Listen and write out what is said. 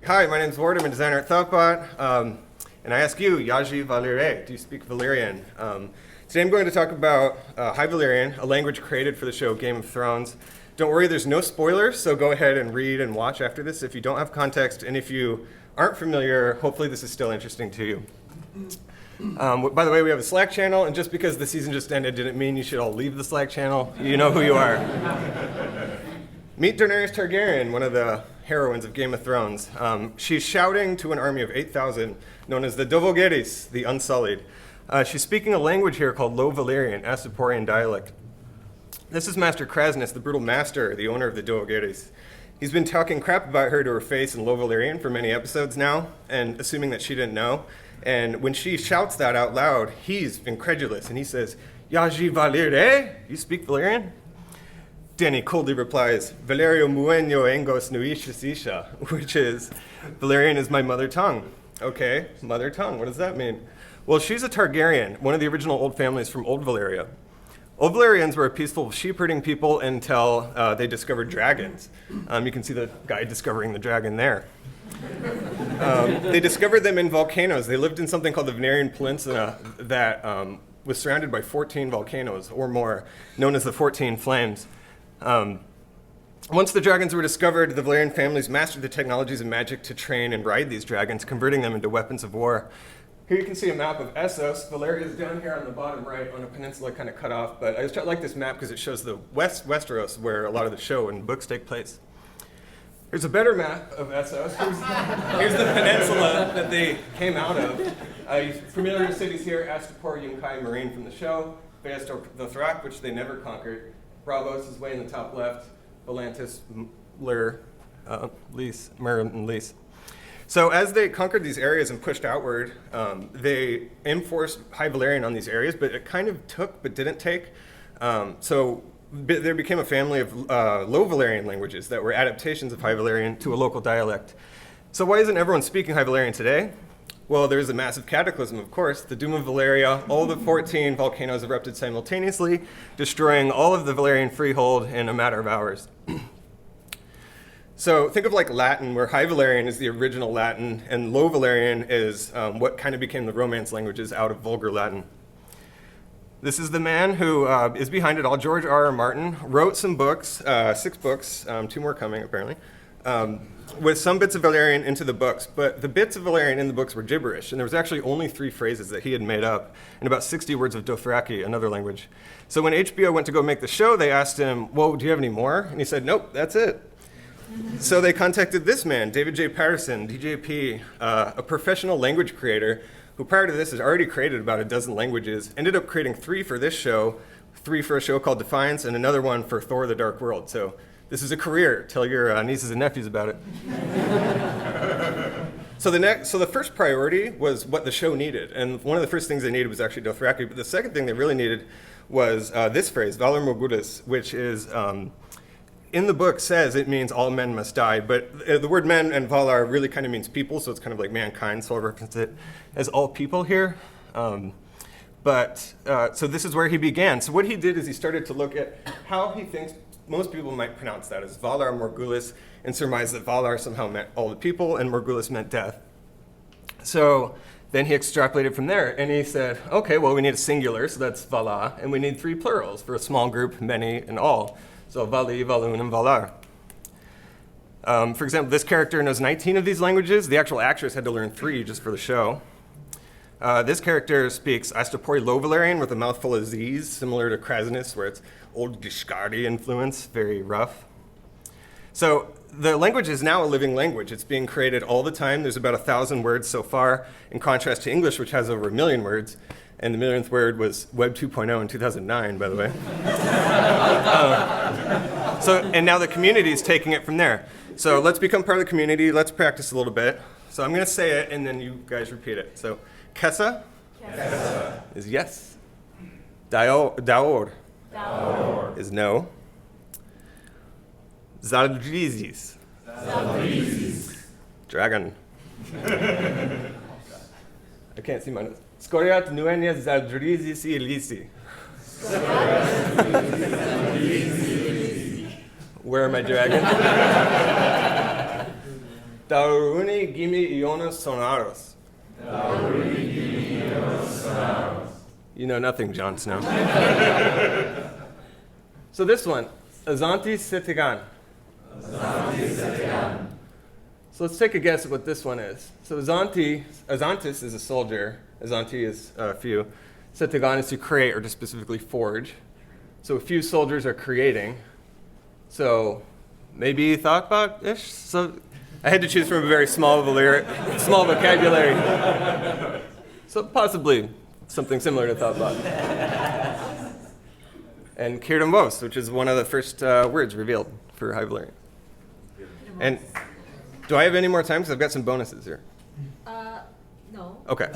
Hi, my name's Ward. I'm a designer at thoughtbot. And I ask you, Yaji Valyre, do you speak Valyrian? Today I'm going to talk about High Valyrian, a language created for the show Game of Thrones. Don't worry, there's no spoilers, so go ahead and read and watch after this if you don't have context. And if you aren't familiar, hopefully this is still interesting to you. By the way, we have a Slack channel, and just because the season just ended didn't mean you should all leave the Slack channel. You know who you are. Meet Daenerys Targaryen, one of the heroines of Game of Thrones. She's shouting to an army of 8,000, known as the Dovogedis, the Unsullied. She's speaking a language here called Low Valyrian, Astaporian dialect. This is Master Krasnus, the brutal master, the owner of the Dovogedis. He's been talking crap about her to her face in Low Valyrian for many episodes now, and assuming that she didn't know. And when she shouts that out loud, he's incredulous, and he says, Yaji Valyre, you speak Valyrian? Danny coldly replies, Valerio mueño engos nuisha, which is, Valyrian is my mother tongue. Okay, mother tongue, what does that mean? Well, she's a Targaryen, one of the original old families from Old Valyria. Old Valyrians were a peaceful sheep-herding people until they discovered dragons. You can see the guy discovering the dragon there. They discovered them in volcanoes. They lived in something called the Valyrian Peninsula that was surrounded by 14 volcanoes or more, known as the 14 Flames. Once the dragons were discovered, the Valyrian families mastered the technologies of magic to train and ride these dragons, converting them into weapons of war. Here you can see a map of Essos. Valyria is down here on the bottom right on a peninsula kind of cut off, but I just like this map because it shows the Westeros, where a lot of the show and books take place. Here's a better map of Essos. Here's the peninsula that they came out of. Familiar cities here, Astapor, Yunkai, Marine from the show, Vaestor, Lothrak, which they never conquered. Bravos is way in the top left, Volantis, Lur, Lys, Mer, and Lys. So as they conquered these areas and pushed outward, they enforced High Valyrian on these areas, but it kind of took but didn't take. So there became a family of Low Valyrian languages that were adaptations of High Valyrian to a local dialect. So why isn't everyone speaking High Valyrian today? Well, there's a massive cataclysm, of course, the Doom of Valyria. All the 14 volcanoes erupted simultaneously, destroying all of the Valyrian freehold in a matter of hours. So think of like Latin, where High Valyrian is the original Latin, and Low Valyrian is what kind of became the Romance languages out of Vulgar Latin. This is the man who is behind it all. George R.R. Martin wrote some books, 6 books, 2 more coming apparently, with some bits of Valyrian into the books, but the bits of Valyrian in the books were gibberish, and there was actually only 3 phrases that he had made up, and about 60 words of Dothraki, another language. So when HBO went to go make the show, they asked him, well, do you have any more? And he said, nope, that's it. So they contacted this man, David J Patterson, DJP, a professional language creator, who prior to this has already created about a dozen languages, ended up creating 3 for this show, 3 for a show called Defiance, and another one for Thor the Dark World. So this is a career. Tell your nieces and nephews about it. So the first priority was what the show needed. And one of the first things they needed was actually Dothraki. But the second thing they really needed was this phrase, Valar Morghulis, which is, in the book says it means all men must die. But the word men and Valar really kind of means people. So it's kind of like mankind. So I'll reference it as all people here. So this is where he began. So what he did is he started to look at how he thinks most people might pronounce that as Valar Morghulis, and surmise that Valar somehow meant all the people and Morghulis meant death. So then he extrapolated from there, and he said, okay, well, we need a singular, so that's Vala, and we need 3 plurals for a small group, many, and all. So Vali, Valun, and Valar. For example, this character knows 19 of these languages. The actual actress had to learn 3 just for the show. This character speaks Astapori Low Valyrian with a mouthful of Z's, similar to Krasnus, where it's Old Gishgardi influence, very rough. So the language is now a living language. It's being created all the time. There's about 1,000 words so far, in contrast to English, which has over 1 million words. And the millionth word was Web 2.0 in 2009, by the way. And now the community is taking it from there. So let's become part of the community. Let's practice a little bit. So I'm going to say it, and then you guys repeat it. So Kessa is yes. Daor is no. Zaldrizis. Dragon. I can't see my notes. Skoriat nuenia Zaldrizis ilisi. Where am I, dragon? Dauruni gimi ionos sonaros. You know nothing, Jon Snow. So this one, Azanti Sitigan. So let's take a guess at what this one is. So Azantis is a soldier. Azanti is a few. Sitigan is to create or to specifically forge. So a few soldiers are creating. So maybe thoughtbot-ish? So I had to choose from a very small vocabulary. So possibly something similar to thoughtbot. And Kirdambos, which is one of the first words revealed for High Valyrian. And do I have any more time? Because I've got some bonuses here. No. Okay.